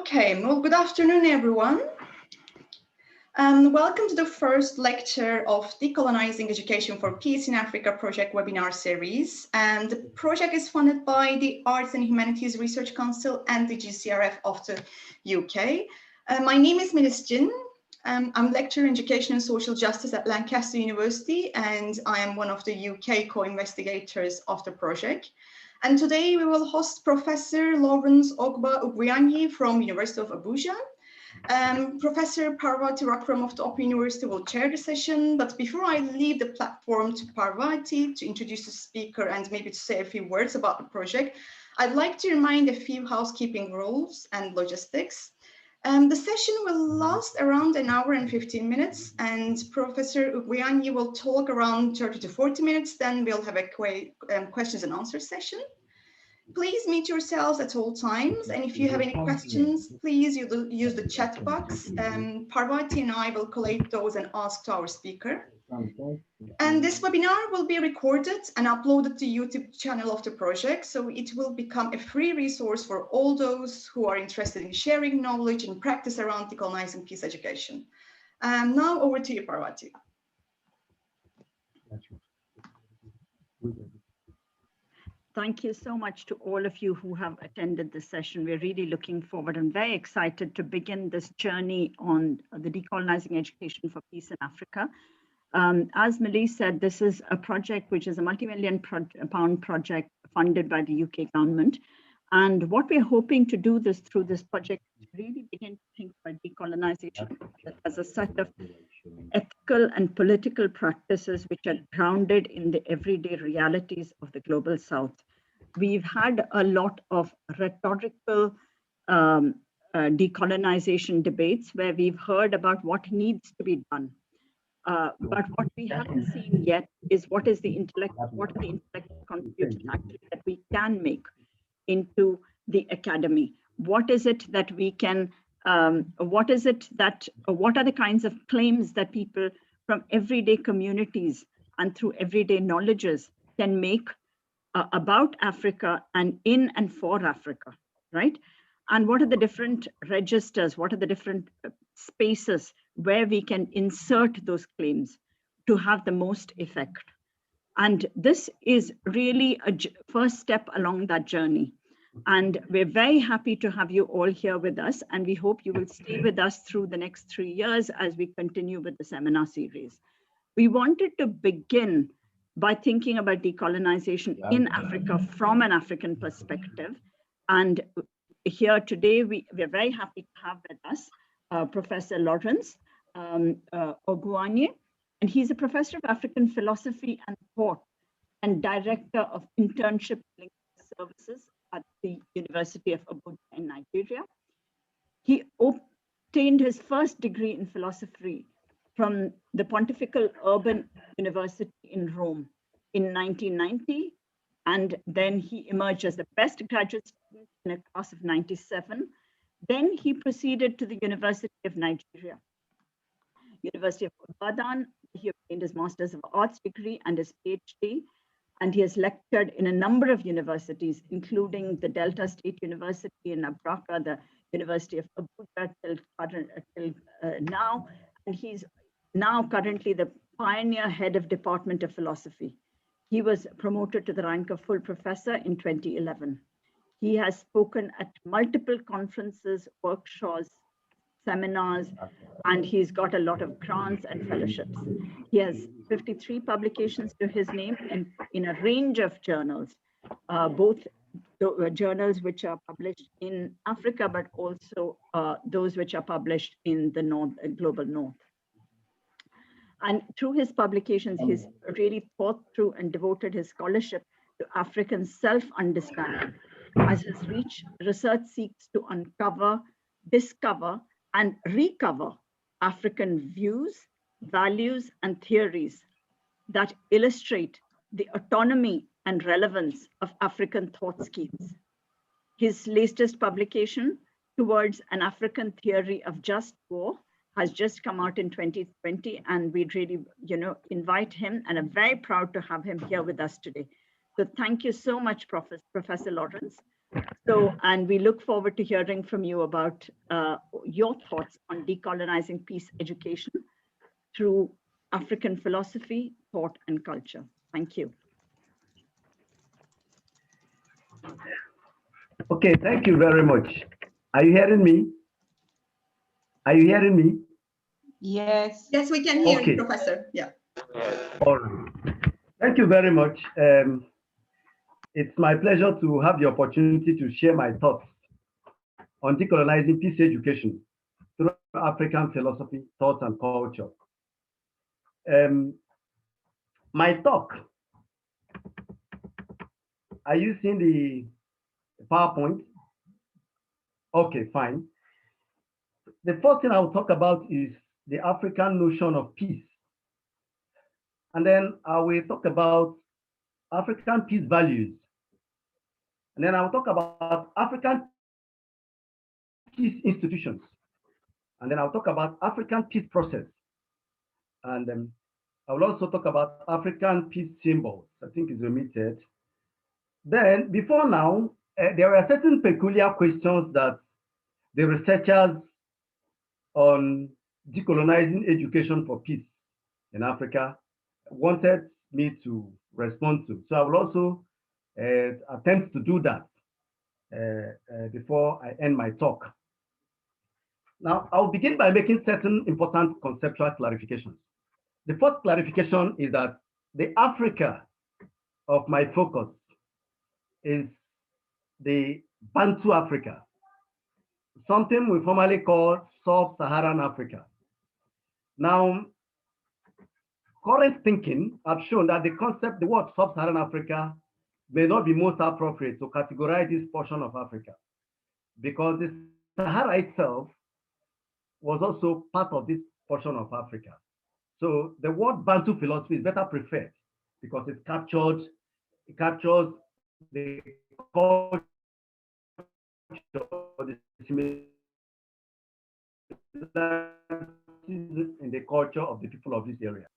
Okay, well, good afternoon, everyone. Welcome to the first lecture of Decolonizing Education for Peace in Africa project webinar series. And the project is funded by the Arts and Humanities Research Council and the GCRF of the UK. My name is Melis Jin. I'm lecturer in education and social justice at Lancaster University, and I am one of the UK co-investigators of the project. And today we will host Professor Lawrence Ogbo Ugwuanyi from University of Abuja. Professor Parvati Rakram of the Open University will chair the session, but before I leave the platform to Parvati to introduce the speaker and maybe to say a few words about the project, I'd like to remind a few housekeeping rules and logistics. The session will last around an hour and 15 minutes, and Professor Ugwuanyi will talk around 30 to 40 minutes. Then we'll have a questions and answers session. Please mute yourselves at all times, and if you have any questions, please use the chat box. Parvati and I will collate those and ask to our speaker. And this webinar will be recorded and uploaded to the YouTube channel of the project, so it will become a free resource for all those who are interested in sharing knowledge and practice around decolonizing peace education. Now over to you, Parvati. Thank you so much to all of you who have attended this session. We're really looking forward and very excited to begin this journey on the Decolonizing Education for Peace in Africa. As Melis said, this is a project which is a multi-million pound project funded by the UK government. And what we're hoping to do through this project is really begin to think about decolonization as a set of ethical and political practices which are grounded in the everyday realities of the global South. We've had a lot of rhetorical decolonization debates where we've heard about what needs to be done. But what we haven't seen yet is what are the intellectual contributions actually that we can make into the academy. What is it that we can, what are the kinds of claims that people from everyday communities and through everyday knowledges can make about Africa and in and for Africa, right? And what are the different registers, what are the different spaces where we can insert those claims to have the most effect? And this is really a first step along that journey. And we're very happy to have you all here with us. And we hope you will stay with us through the next 3 years as we continue with the seminar series. We wanted to begin by thinking about decolonization in Africa from an African perspective. And here today, we're very happy to have with us Professor Lawrence Ogwuanyi. And he's a professor of African philosophy and thought and director of internship services at the University of Abuja in Nigeria. He obtained his first degree in philosophy from the Pontifical Urban University in Rome in 1990. And then he emerged as the best graduate student in a class of 97. Then he proceeded to the University of Nigeria, University of Ibadan. He obtained his Master's of Arts degree and his PhD, and he has lectured in a number of universities, including the Delta State University in Abraka, the University of Abuja till now, and he's now currently the pioneer head of Department of Philosophy. He was promoted to the rank of full professor in 2011. He has spoken at multiple conferences, workshops, seminars, and he's got a lot of grants and fellowships. He has 53 publications to his name in a range of journals, both journals which are published in Africa, but also those which are published in the global North. And through his publications, he's really thought through and devoted his scholarship to African self-understanding, as his research seeks to uncover, discover, and recover African views, values, and theories that illustrate the autonomy and relevance of African thought schemes. His latest publication, Towards an African Theory of Just War, has just come out in 2020, and we'd really, invite him, and I'm very proud to have him here with us today. So thank you so much, Professor Lawrence. So, and we look forward to hearing from you about your thoughts on decolonizing peace education through African philosophy, thought, and culture. Thank you. Okay, thank you very much. Are you hearing me? Are you hearing me? Yes. Yes, we can hear Okay. you, Professor. Yeah. All right. Thank you very much. It's my pleasure to have the opportunity to share my thoughts on decolonizing peace education through African philosophy, thought, and culture. My talk, are you seeing the PowerPoint? Okay, fine. The first thing I will talk about is the African notion of peace. And then I will talk about African peace values. And then I will talk about African peace institutions. And then I'll talk about African peace process. And I will also talk about African peace symbols. I think it's omitted. Then before now, there are certain peculiar questions that the researchers on decolonizing education for peace in Africa wanted me to respond to. So I will also attempt to do that before I end my talk. Now, I'll begin by making certain important conceptual clarifications. The first clarification is that the Africa of my focus is the Bantu Africa, something we formerly call Sub-Saharan Africa. Now, current thinking have shown that the word Sub-Saharan Africa may not be most appropriate to categorize this portion of Africa, because the Sahara itself was also part of this portion of Africa. So the word Bantu philosophy is better preferred because it captures the culture, the in the culture of the people of this area.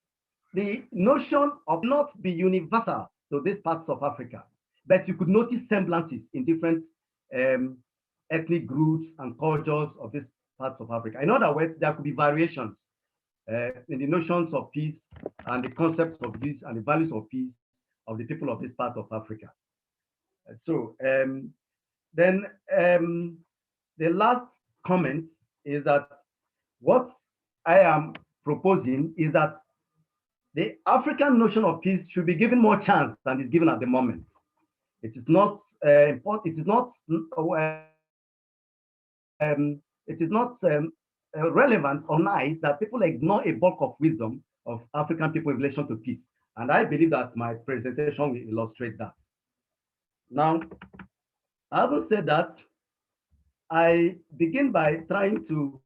The notion of not be universal to these parts of Africa, but you could notice semblances in different ethnic groups and cultures of these parts of Africa. In other words, there could be variations in the notions of peace and the concepts of peace and the values of peace of the people of this part of Africa. Then the last comment is that what I am proposing is that the African notion of peace should be given more chance than is given at the moment. It is not important. It is not. It is not relevant or nice that people ignore a bulk of wisdom of African people in relation to peace. And I believe that my presentation will illustrate that. Now, having said that, I begin by trying to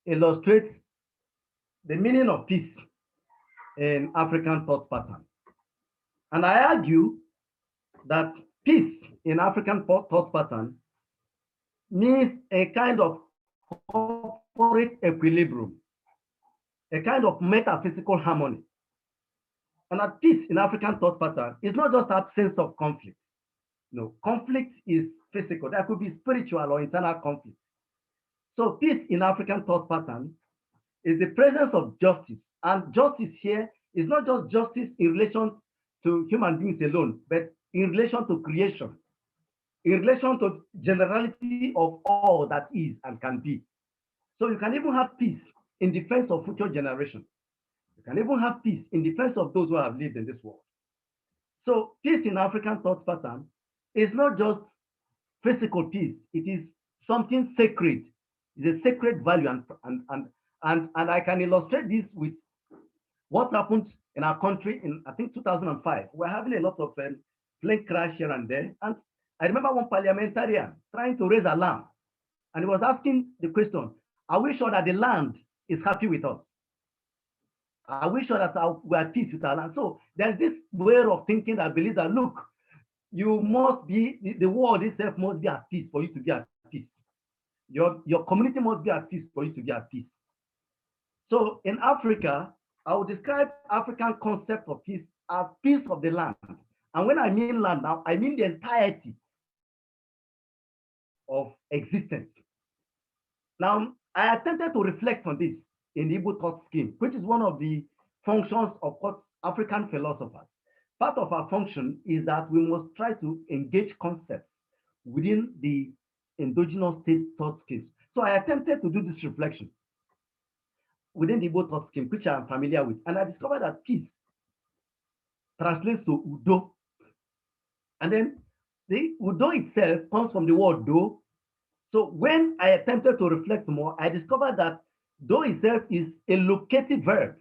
illustrate the meaning of peace in African thought pattern. And I argue that peace in African thought pattern means a kind of corporate equilibrium, a kind of metaphysical harmony. And that peace in African thought pattern is not just absence of conflict. No, conflict is physical. There could be spiritual or internal conflict. So peace in African thought pattern is the presence of justice. And justice here is not just justice in relation to human beings alone, but in relation to creation, in relation to generality of all that is and can be. So you can even have peace in defense of future generations. You can even have peace in defense of those who have lived in this world. So peace in African thought pattern is not just physical peace. It is something sacred. It's a sacred value, and I can illustrate this with what happened in our country in, I think, 2005. We're having a lot of plane crash here and there. And I remember one parliamentarian trying to raise alarm, and he was asking the question, are we sure that the land is happy with us? Are we sure that we are at peace with our land? So there's this way of thinking that believes that, look, you must be, the world itself must be at peace for you to be at peace. Your community must be at peace for you to be at peace. So in Africa, I would describe African concept of peace as peace of the land And when I mean land now, I mean the entirety of existence. Now, I attempted to reflect on this in the Igbo thought scheme, which is one of the functions of African philosophers. Part of our function is that we must try to engage concepts within the endogenous state thought schemes. So I attempted to do this reflection within the Igbo thought scheme, which I'm familiar with, and I discovered that peace translates to Udo. And then the Udo itself comes from the word do. So when I attempted to reflect more, I discovered that do itself is a locative verb.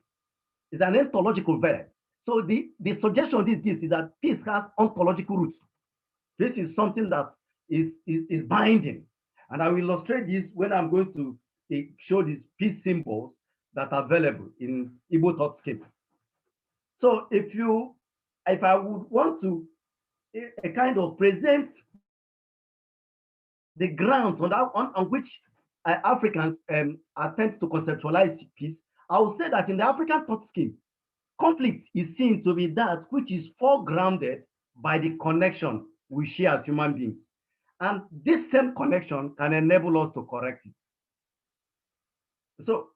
It's an ontological verb. So the suggestion this gives is that peace has ontological roots. This is something that is binding. And I will illustrate this when I'm going to show these peace symbols that are available in Igbo thought scheme. So if I would want to a kind of present the grounds on which Africans attempt to conceptualize peace, I would say that in the African thought scheme, conflict is seen to be that which is foregrounded by the connection we share as human beings. And this same connection can enable us to correct it. So,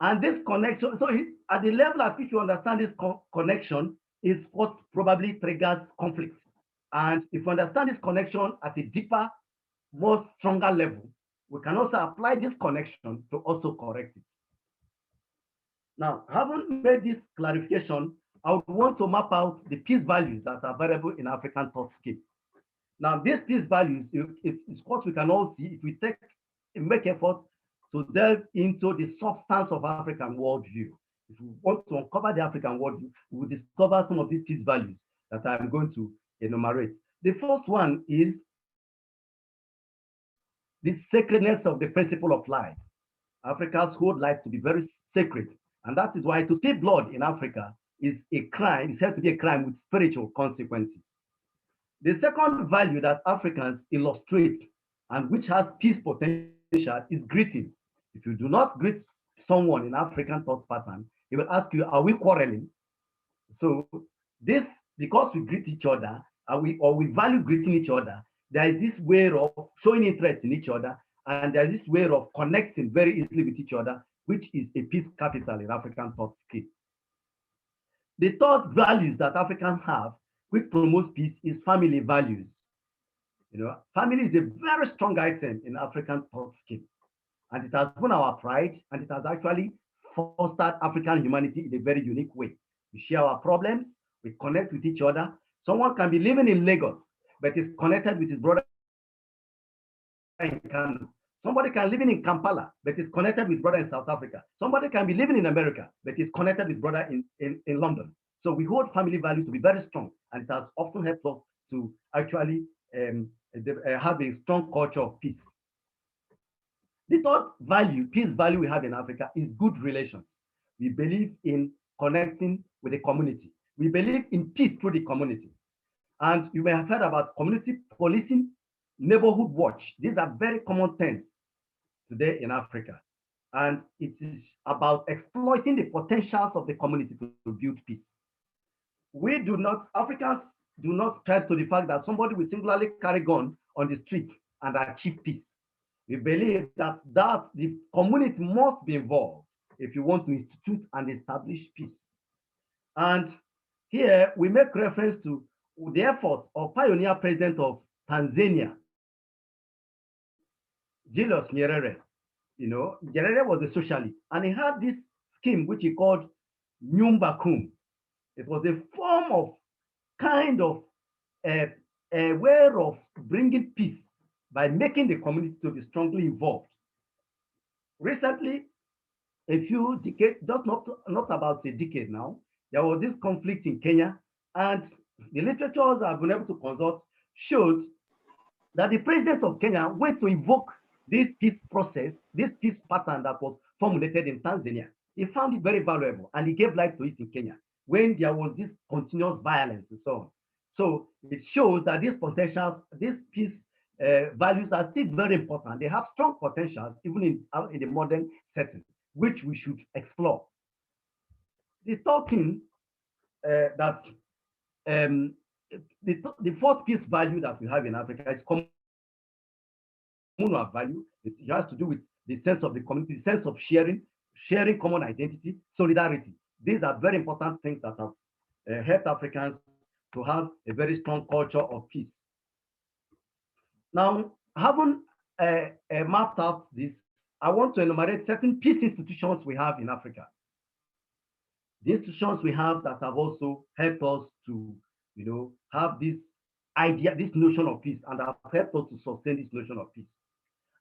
and this connection, so at the level at which you understand this connection is what probably triggers conflict. And if we understand this connection at a deeper, more stronger level, we can also apply this connection to also correct it. Now, having made this clarification, I would want to map out the peace values that are available in African thought scheme. Now, these peace values is what we can all see if we make effort to delve into the substance of African worldview. If we want to uncover the African worldview, we will discover some of these peace values that I'm going to enumerate. The first one is the sacredness of the principle of life. Africans hold life to be very sacred. And that is why to see blood in Africa is a crime, it's said to be a crime with spiritual consequences. The second value that Africans illustrate and which has peace potential is greeting. If you do not greet someone in African thought pattern, he will ask you, are we quarreling? So this, because we greet each other, we value greeting each other, there is this way of showing interest in each other, and there is this way of connecting very easily with each other, which is a peace capital in African thought scheme. The third values that Africans have, which promotes peace, is family values. You know, family is a very strong item in African thought scheme, and it has been our pride, and it has actually fostered African humanity in a very unique way. We share our problems, we connect with each other. Someone can be living in Lagos, but is connected with his brother in Kano. Somebody can be living in Kampala, but is connected with brother in South Africa. Somebody can be living in America, but is connected with brother in London. So we hold family values to be very strong, and it has often helped us to actually have a strong culture of peace. The third value, peace value we have in Africa is good relations. We believe in connecting with the community. We believe in peace through the community. And you may have heard about community policing, neighborhood watch. These are very common terms today in Africa. And it is about exploiting the potentials of the community to build peace. Africans do not trust to the fact that somebody will singularly carry gun on the street and achieve peace. We believe that the community must be involved if you want to institute and establish peace. And here we make reference to the efforts of pioneer president of Tanzania, Julius Nyerere. You know, Nyerere was a socialist, and he had this scheme which he called Nyumba Kum. It was a form of kind of a way of bringing peace by making the community to be strongly involved. Recently, a few decades, just not about a decade now, there was this conflict in Kenya, and the literatures I've been able to consult showed that the president of Kenya went to invoke this peace process, this peace pattern that was formulated in Tanzania. He found it very valuable, and he gave life to it in Kenya when there was this continuous violence and so on. So it shows that these potentials, these peace values are still very important. They have strong potentials even in the modern setting, which we should explore. The third thing that the fourth peace value that we have in Africa is communal value. It has to do with the sense of the community, the sense of sharing common identity, solidarity. These are very important things that have helped Africans to have a very strong culture of peace. Now, having mapped out this, I want to enumerate certain peace institutions we have in Africa. The institutions we have that have also helped us to, have this idea, this notion of peace, and have helped us to sustain this notion of peace.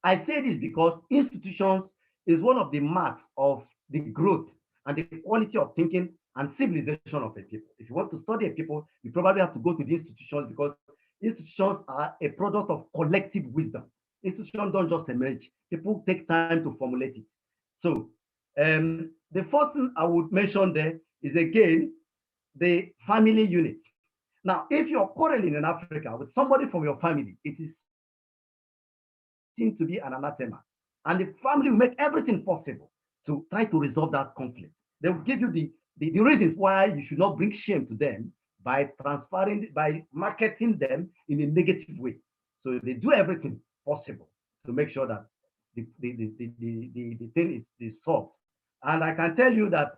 I say this because institutions is one of the marks of the growth and the quality of thinking and civilization of a people. If you want to study a people, you probably have to go to the institutions, because institutions are a product of collective wisdom. Institutions don't just emerge. People take time to formulate it. So the first thing I would mention there is, again, the family unit. Now, if you're quarreling in Africa with somebody from your family, it is seen to be an anathema. And the family will make everything possible to try to resolve that conflict. They will give you the reasons why you should not bring shame to them by marketing them in a negative way. So they do everything possible to make sure that the thing is solved. And I can tell you that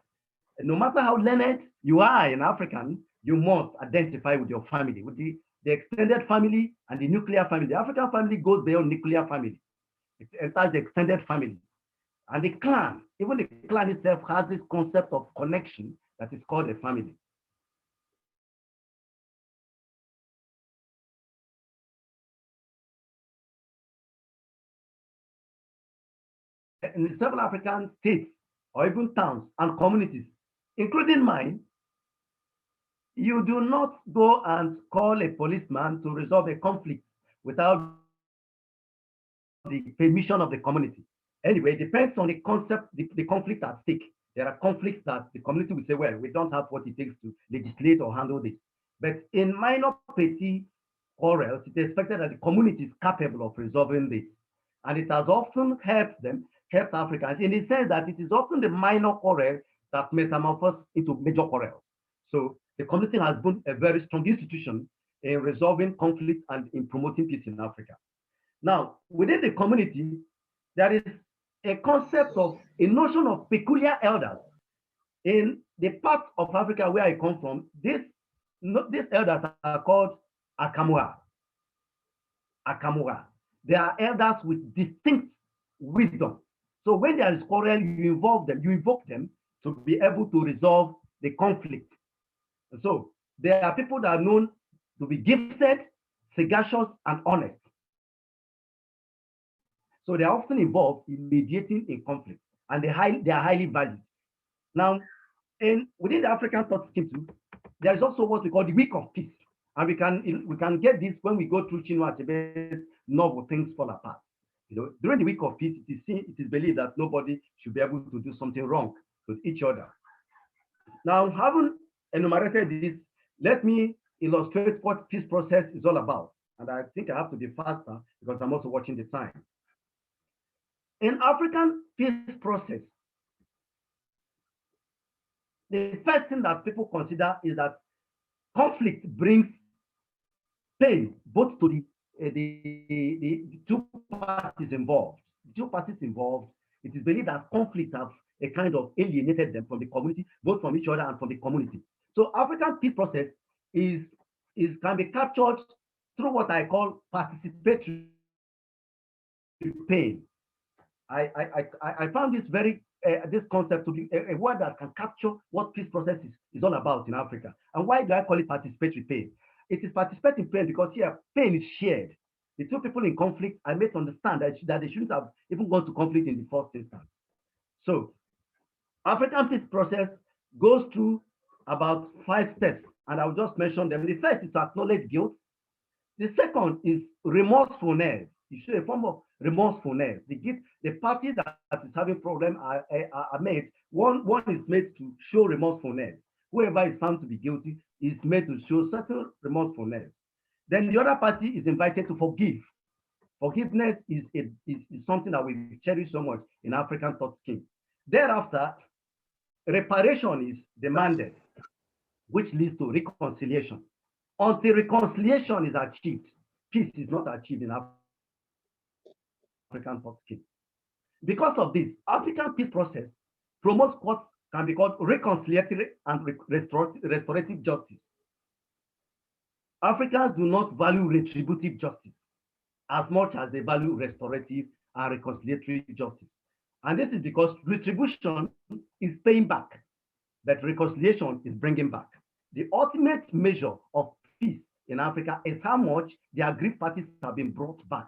no matter how learned you are in African, you must identify with your family, with the extended family and the nuclear family. The African family goes beyond nuclear family. It enters the extended family. And the clan, even the clan itself, has this concept of connection that is called a family. In several African states or even towns and communities, including mine, you do not go and call a policeman to resolve a conflict without the permission of the community. Anyway, it depends on the concept, the conflict at stake. There are conflicts that the community will say, well, we don't have what it takes to legislate or handle this. But in minor petty quarrels, it is expected that the community is capable of resolving this. And it has often helped Africans in the sense that it is often the minor quarrel that metamorphoses into major quarrels. So the community has been a very strong institution in resolving conflict and in promoting peace in Africa. Now, within the community, there is a concept of a notion of peculiar elders. In the part of Africa where I come from, these elders are called Akamura. Akamura. They are elders with distinct wisdom. So when there is quarrel, you involve them, you invoke them to be able to resolve the conflict. So there are people that are known to be gifted, sagacious, and honest. So they are often involved in mediating a conflict, and they are highly valued. Now, within the African thought scheme too, there is also what we call the week of peace. And we can get this when we go through Chinua Achebe's novel, Things Fall Apart. During the week of peace, it is believed that nobody should be able to do something wrong with each other. Now, having enumerated this, let me illustrate what peace process is all about. And I think I have to be faster because I'm also watching the time. In African peace process, the first thing that people consider is that conflict brings pain both to the two parties involved. The two parties involved, it is believed that conflict has a kind of alienated them from the community, both from each other and from the community. So African peace process can be captured through what I call participatory pain. I found this concept to be a word that can capture what peace process is all about in Africa. And why do I call it participatory pain? It is participating pain because here pain is shared. The two people in conflict are made to understand that they shouldn't have even gone to conflict in the first instance. So African peace process goes through about 5 steps, and I'll just mention them. The first is to acknowledge guilt. The second is remorsefulness. You show a form of remorsefulness. The party that is having problem are made. One is made to show remorsefulness. Whoever is found to be guilty is made to show certain remorsefulness. Then the other party is invited to forgive. Forgiveness is something that we cherish so much in African thought scheme. Thereafter, reparation is demanded, which leads to reconciliation. until reconciliation is achieved, peace is not achieved in African thought scheme. Because of this, African peace process promotes what can be called reconciliatory and restorative justice. Africans do not value retributive justice as much as they value restorative and reconciliatory justice. And this is because retribution is paying back, but reconciliation is bringing back. The ultimate measure of peace in Africa is how much the aggrieved parties have been brought back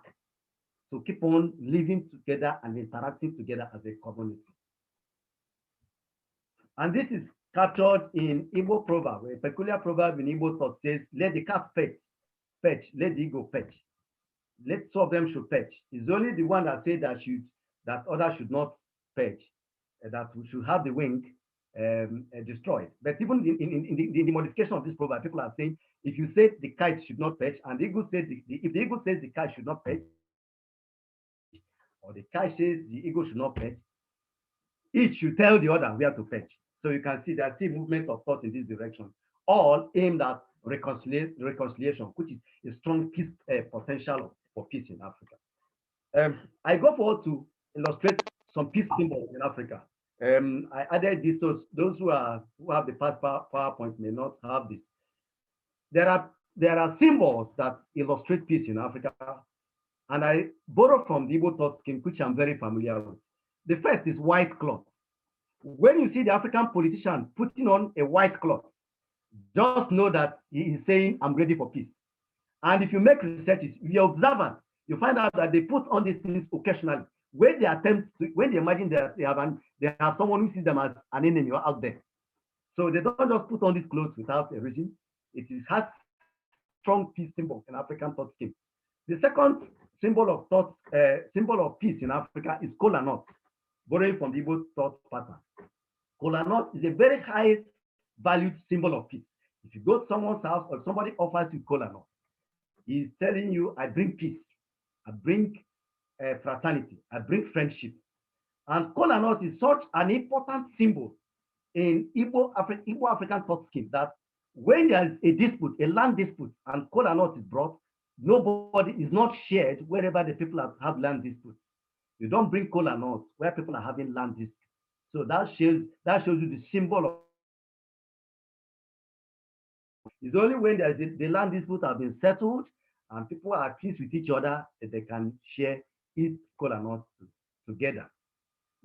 to keep on living together and interacting together as a community. And this is captured in Igbo proverb, a peculiar proverb in Igbo thought says, let the cat fetch, let the eagle fetch. Let two of them should fetch. It's only the one that said that others should not fetch, that we should have the wing destroyed. But even in the modification of this proverb, people are saying, if you say the kite should not fetch, and the eagle says if the eagle says the kite should not fetch, or the kite says the eagle should not fetch, each should tell the other where to fetch. So you can see there are still movements of thought in this direction, all aimed at reconciliation, which is a strong peace potential for peace in Africa. I go forward to illustrate some peace symbols in Africa. I added this, so those who have the past PowerPoint may not have this. There are symbols that illustrate peace in Africa, and I borrow from the Igbo thought scheme, which I'm very familiar with. The first is white cloth. When you see the African politician putting on a white cloth, just know that he is saying, I'm ready for peace. And if you make researches, if you're observant, you find out that they put on these things occasionally when they attempt to, when they imagine that they have someone who sees them as an enemy out there. So they don't just put on these clothes without a reason. Has strong peace symbol in African thought scheme. The second symbol of peace in Africa is kola nut, borrowing from the Igbo thought pattern. Kola nut is a very high valued symbol of peace. If you go to someone's house or somebody offers you kola nut, he's telling you, I bring peace, I bring fraternity, I bring friendship. And kola nut is such an important symbol in Igbo African thought scheme that when there is a dispute, a land dispute, and kola nut is brought, nobody is not shared wherever the people have land disputes. You don't bring kola nut where people are having land disputes. So that shows you the symbol of. It's only when the land disputes have been settled and people are at peace with each other that they can share each kola nut together.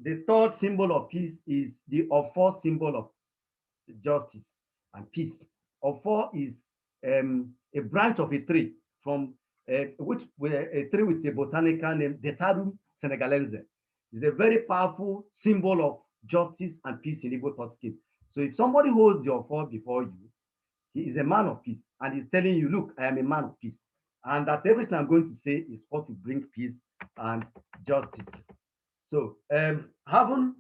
The third symbol of peace is the Ofo symbol of justice and peace. Ofo is a branch of a tree from a tree with a botanical name, Detarum senegalense. It's a very powerful symbol of justice and peace in Igbo thought scheme. So if somebody holds the Ofo before you, he is a man of peace, and he's telling you, look, I am a man of peace. And that everything I'm going to say is what to bring peace and justice. So having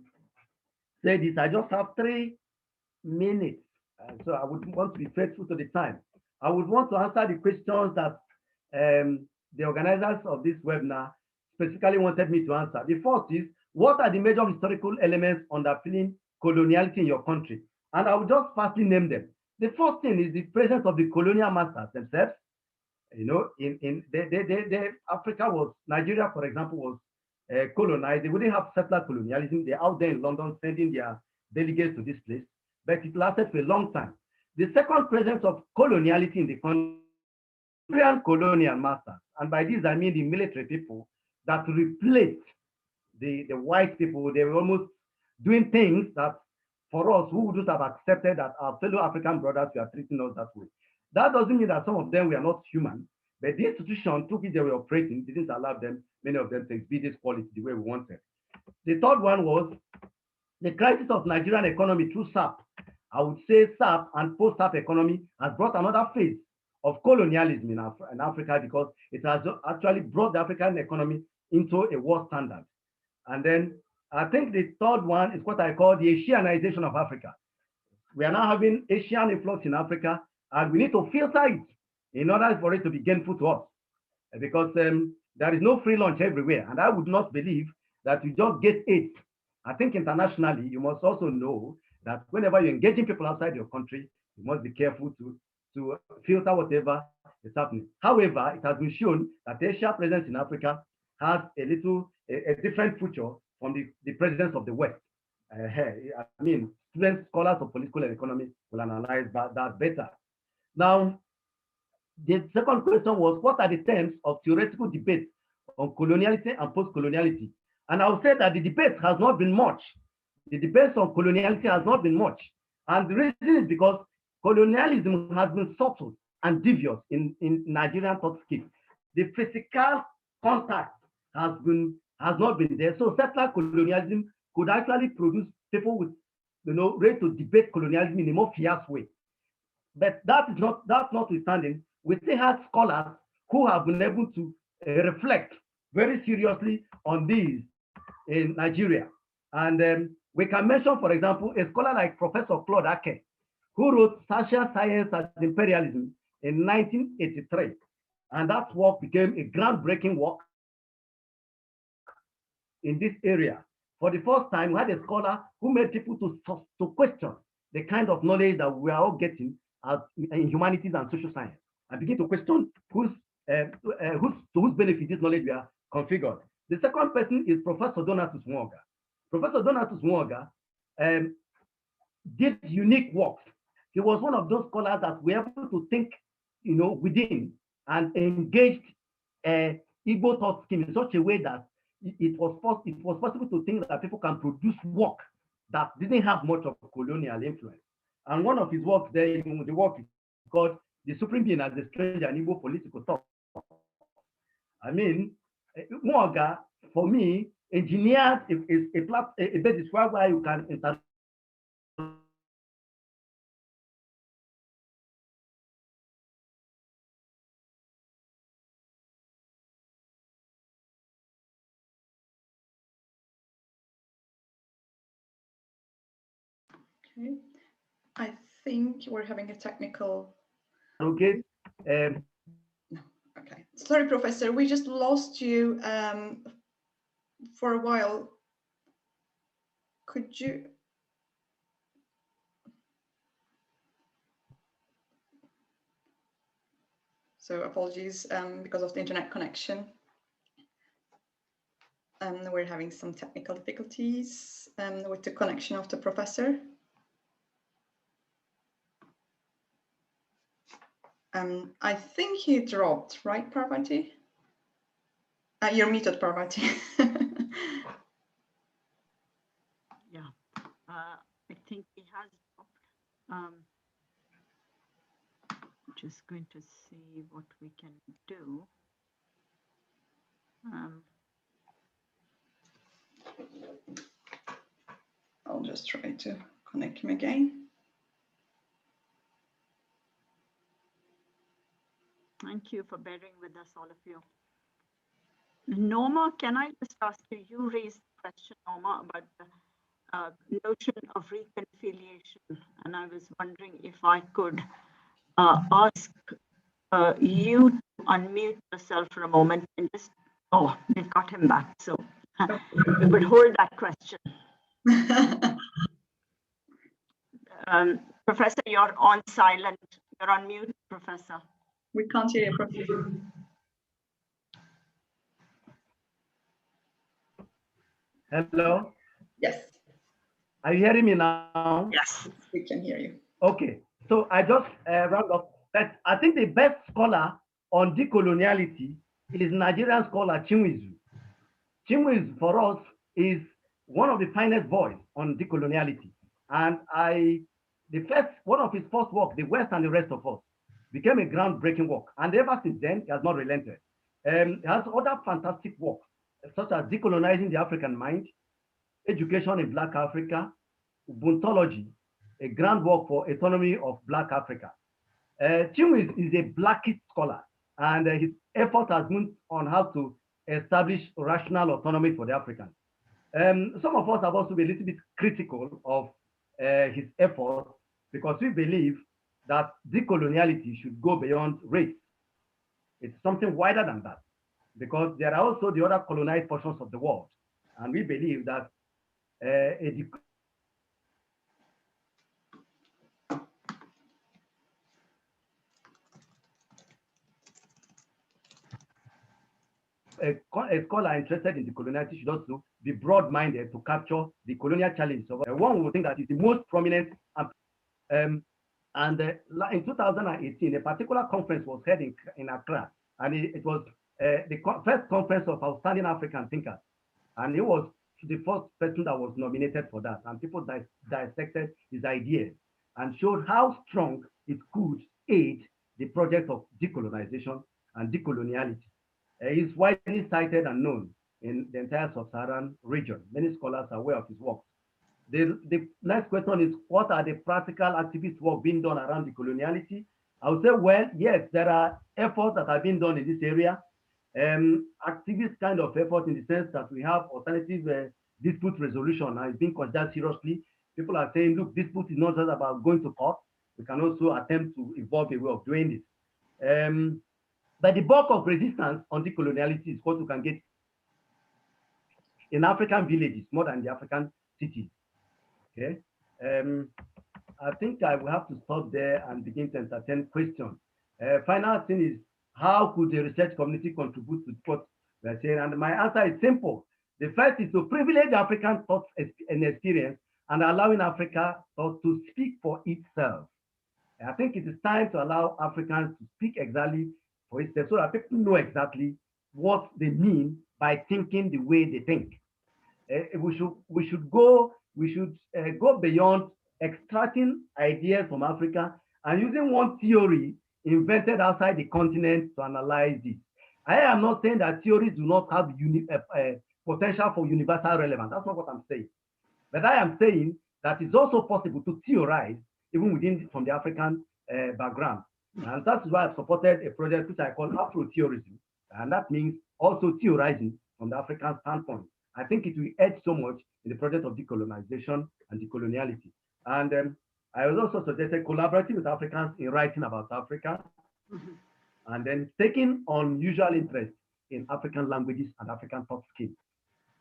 said this, I just have 3 minutes. So I would want to be faithful to the time. I would want to answer the questions that the organizers of this webinar specifically wanted me to answer. The first is, what are the major historical elements underpinning coloniality in your country? And I will just firstly name them. The first thing is the presence of the colonial masters themselves. You know, Africa was, Nigeria, for example, was colonized. They wouldn't have settler colonialism. They're out there in London sending their delegates to this place, but it lasted for a long time. The second presence of coloniality in the country, colonial masters, and by this I mean the military people that replaced the white people. They were almost doing things that for us who wouldn't have accepted that our fellow African brothers were treating us that way. That doesn't mean that some of them were not human, but the institution, through which they were operating, didn't allow them, many of them, to exhibit this quality the way we wanted. The third one was the crisis of Nigerian economy through SAP. I would say SAP and post-SAP economy has brought another phase of colonialism in Africa, because it has actually brought the African economy into a world standard. And then I think the third one is what I call the Asianization of Africa. We are now having Asian influx in Africa, and we need to filter it in order for it to be gainful to us, because there is no free lunch everywhere. And I would not believe that you just get it. I think internationally, you must also know that whenever you're engaging people outside your country, you must be careful to to filter whatever is happening. However, it has been shown that Asia's presence in Africa has a different future from the presence of the West. I mean, students, scholars of political and economy will analyze that better. Now, the second question was, what are the terms of theoretical debate on coloniality and post-coloniality? And I would say that the debate has not been much. The debate on coloniality has not been much. And the reason is because colonialism has been subtle and devious in Nigerian thought scheme. The physical contact has not been there. So settler colonialism could actually produce people with, ready to debate colonialism in a more fierce way. But that's notwithstanding, we still have scholars who have been able to reflect very seriously on these in Nigeria. And we can mention, for example, a scholar like Professor Claude, who wrote Social Science as Imperialism in 1983. And that work became a groundbreaking work in this area. For the first time, we had a scholar who made people to question the kind of knowledge that we are all getting in humanities and social science, and begin to question to whose benefit this knowledge we are configured. The second person is Professor Donatus Mwoga. Professor Donatus Mwoga did unique work. He was one of those scholars that were able to think, within and engaged Igbo thought scheme in such a way that it was possible to think that people can produce work that didn't have much of colonial influence. And one of his works there, the work is called The Supreme Being as a Stranger in Igbo Political Thought. I mean, Mwoga, for me, engineered a basis where you can interact. Okay, I think we're having a technical. Okay. Okay, sorry, Professor, we just lost you for a while. Could you? So apologies because of the internet connection. We're having some technical difficulties with the connection of the professor. I think he dropped, right, Parvati? You're muted, Parvati. Yeah, I think he has dropped. Just going to see what we can do. I'll just try to connect him again. Thank you for bearing with us, all of you. Norma, can I just ask you, you raised the question, Norma, about the notion of reconciliation, and I was wondering if I could ask you to unmute yourself for a moment and just, oh, we got him back, so we would hold that question. Professor, you're on silent. You're on mute, Professor. We can't hear you, Professor. Hello? Yes. Are you hearing me now? Yes. We can hear you. Okay, so I just round up that I think the best scholar on decoloniality is Nigerian scholar Chinwizu. Chinwizu for us is one of the finest voices on decoloniality. And one of his first work, The West and the Rest of Us, became a groundbreaking work. And ever since then, he has not relented. He has other fantastic work, such as Decolonizing the African Mind, Education in Black Africa, Ubuntology, a groundwork for autonomy of Black Africa. Chinwizu is a Blackist scholar, and his effort has been on how to establish rational autonomy for the Africans. Some of us have also been a little bit critical of his effort because we believe that decoloniality should go beyond race. It's something wider than that, because there are also the other colonized portions of the world. And we believe that a scholar interested in decoloniality should also be broad-minded to capture the colonial challenges. One would think that is the most prominent. In 2018, a particular conference was held in Accra, and it was the first conference of outstanding African thinkers. And he was the first person that was nominated for that. And people dissected his ideas and showed how strong it could aid the project of decolonization and decoloniality. He's widely cited and known in the entire sub-Saharan region. Many scholars are aware of his work. The next question is, what are the practical activist work being done around decoloniality? I would say, well, yes, there are efforts that are being done in this area. Activist kind of effort in the sense that we have alternative dispute resolution and it's being considered seriously. People are saying, look, dispute is not just about going to court. We can also attempt to evolve a way of doing this. But the bulk of resistance on decoloniality is what you can get in African villages more than the African cities. Okay. I think I will have to stop there and begin to entertain questions. Final thing is, how could the research community contribute to what we're saying? And my answer is simple. The first is to privilege African thoughts and experience and allowing Africa thought to speak for itself. I think it is time to allow Africans to speak exactly for itself so that people know exactly what they mean by thinking the way they think. We should go beyond extracting ideas from Africa and using one theory invented outside the continent to analyze it. I am not saying that theories do not have potential for universal relevance. That's not what I'm saying. But I am saying that it's also possible to theorize even from the African background. And that's why I've supported a project which I call Afro-theorism. And that means also theorizing from the African standpoint. I think it will add so much in the project of decolonization and decoloniality. And I was also suggested collaborating with Africans in writing about Africa, and then taking unusual interest in African languages and African thought schemes.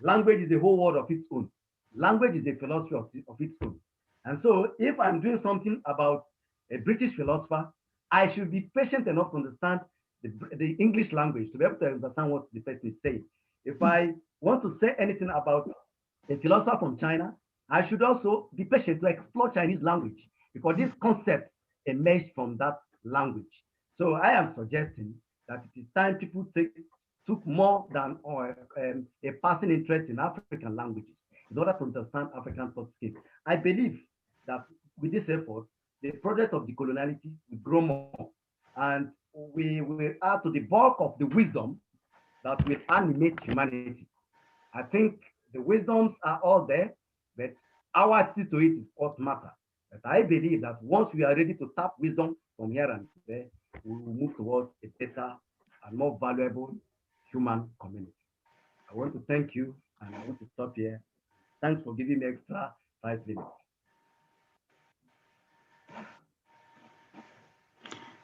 Language is a whole world of its own. Language is a philosophy of its own. And so if I'm doing something about a British philosopher, I should be patient enough to understand the English language to be able to understand what the person is saying. If I want to say anything about a philosopher from China, I should also be patient to explore Chinese language because these concepts emerge from that language. So I am suggesting that it is time people took more than a passing interest in African languages in order to understand African thought schemes. I believe that with this effort, the project of decoloniality will grow more, and we will add to the bulk of the wisdom that will animate humanity. I think the wisdoms are all there, but our attitude to it is what matters. But I believe that once we are ready to tap wisdom from here and there, we will move towards a better and more valuable human community. I want to thank you, and I want to stop here. Thanks for giving me extra 5 minutes.